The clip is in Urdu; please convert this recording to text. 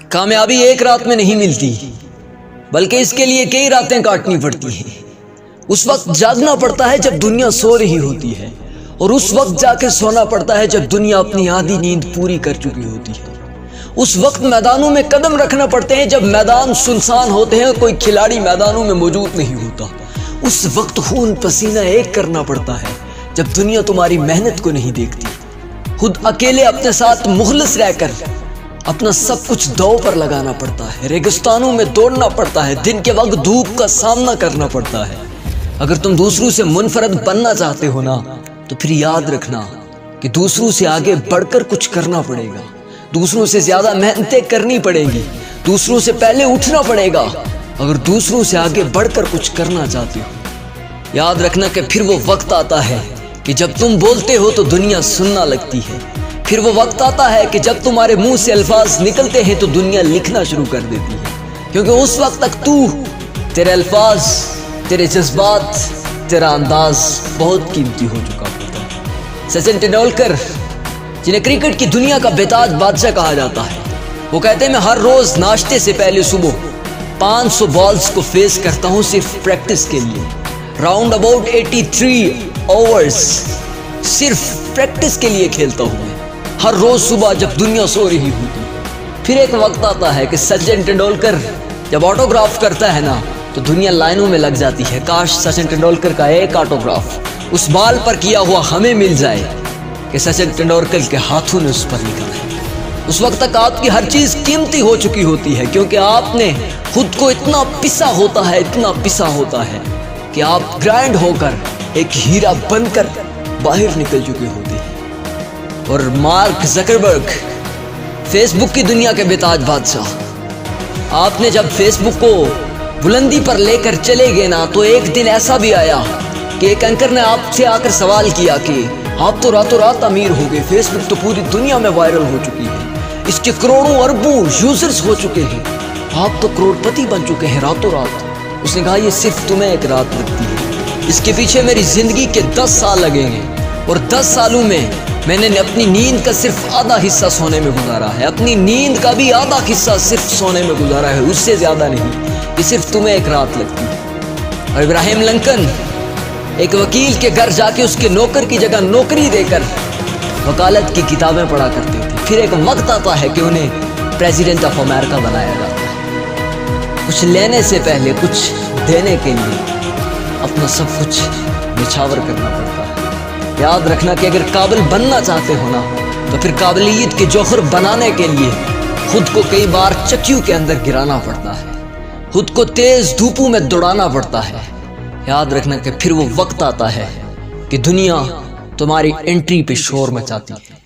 کامیابی ایک رات میں نہیں ملتی، بلکہ اس کے لیے کئی راتیں کاٹنی پڑتی ہیں۔ اس وقت جاگنا پڑتا ہے جب دنیا سو رہی ہوتی ہے، اور اس وقت جا کے سونا پڑتا ہے جب دنیا اپنی آدھی نیند پوری کر چکی ہوتی ہے۔ اس وقت میدانوں میں قدم رکھنا پڑتے ہیں جب میدان سنسان ہوتے ہیں، کوئی کھلاڑی میدانوں میں موجود نہیں ہوتا۔ اس وقت خون پسینہ ایک کرنا پڑتا ہے جب دنیا تمہاری محنت کو نہیں دیکھتی۔ خود اکیلے اپنے ساتھ مخلص رہ کر اپنا سب کچھ دو پر لگانا پڑتا ہے، ریگستانوں میں دوڑنا پڑتا ہے، دن کے وقت دھوپ کا سامنا کرنا پڑتا ہے۔ اگر تم دوسروں سے منفرد بننا چاہتے ہو نا، تو پھر یاد رکھنا کہ دوسروں سے آگے بڑھ کر کچھ کرنا پڑے گا، دوسروں سے زیادہ محنتیں کرنی پڑے گی، دوسروں سے پہلے اٹھنا پڑے گا اگر دوسروں سے آگے بڑھ کر کچھ کرنا چاہتے ہو۔ یاد رکھنا کہ پھر وہ وقت آتا ہے کہ جب تم بولتے ہو تو دنیا سننا لگتی ہے، پھر وہ وقت آتا ہے کہ جب تمہارے منہ سے الفاظ نکلتے ہیں تو دنیا لکھنا شروع کر دیتی ہے، کیونکہ اس وقت تک تیرے الفاظ، تیرے جذبات، تیرا انداز بہت قیمتی ہو چکا ہوتا ہے۔ سچن ٹنڈولکر، جنہیں کرکٹ کی دنیا کا بےتاج بادشاہ کہا جاتا ہے، وہ کہتے ہیں میں ہر روز ناشتے سے پہلے صبح 500 بالز کو فیس کرتا ہوں صرف پریکٹس کے لیے، راؤنڈ اباؤٹ 83 اوورز صرف پریکٹس کے لیے کھیلتا ہوں میں ہر روز صبح جب دنیا سو رہی ہوتی۔ پھر ایک وقت آتا ہے کہ سچن ٹنڈولکر جب آٹوگراف کرتا ہے نا تو دنیا لائنوں میں لگ جاتی ہے، کاش سچن ٹنڈولکر کا ایک آٹوگراف اس بال پر کیا ہوا ہمیں مل جائے کہ سچن ٹنڈولکر کے ہاتھوں نے اس پر لکھا ہے۔ اس وقت تک آپ کی ہر چیز قیمتی ہو چکی ہوتی ہے، کیونکہ آپ نے خود کو اتنا پسا ہوتا ہے، اتنا پسا ہوتا ہے کہ آپ گرائنڈ ہو کر ایک ہیرا بن کر باہر نکل چکے ہوتے ہیں۔ اور مارک زکربرگ، فیس بک کی دنیا کے بےتاج بادشاہ، آپ نے جب فیس بک کو بلندی پر لے کر چلے گئے نا تو ایک دن ایسا بھی آیا کہ ایک اینکر نے آپ سے آ کر سوال کیا کہ آپ تو راتوں رات امیر ہو گئے، فیس بک تو پوری دنیا میں وائرل ہو چکی ہے، اس کے کروڑوں اربوں یوزرز ہو چکے ہیں، آپ تو کروڑ پتی بن چکے ہیں راتوں رات۔ اس نے کہا یہ صرف تمہیں ایک رات لگتی ہے، اس کے پیچھے میری زندگی کے 10 سال لگیں گے، اور 10 سالوں میں میں نے اپنی نیند کا صرف آدھا حصہ سونے میں گزارا ہے، اپنی نیند کا بھی آدھا حصہ صرف سونے میں گزارا ہے، اس سے زیادہ نہیں، یہ صرف تمہیں ایک رات لگتی ہے۔ اور ابراہیم لنکن ایک وکیل کے گھر جا کے اس کے نوکر کی جگہ نوکری دے کر وکالت کی کتابیں پڑھا کرتے تھے۔ پھر ایک وقت آتا ہے کہ انہیں پریزیڈنٹ آف امریکہ بنایا جاتا ہے۔ کچھ لینے سے پہلے کچھ دینے کے لیے اپنا سب کچھ نچھاور کرنا پڑتا ہے۔ یاد رکھنا کہ اگر قابل بننا چاہتے ہو نا تو پھر قابلیت کے جوہر بنانے کے لیے خود کو کئی بار چکیوں کے اندر گرانا پڑتا ہے، خود کو تیز دھوپوں میں دوڑانا پڑتا ہے۔ یاد رکھنا کہ پھر وہ وقت آتا ہے کہ دنیا تمہاری انٹری پہ شور مچاتی ہے۔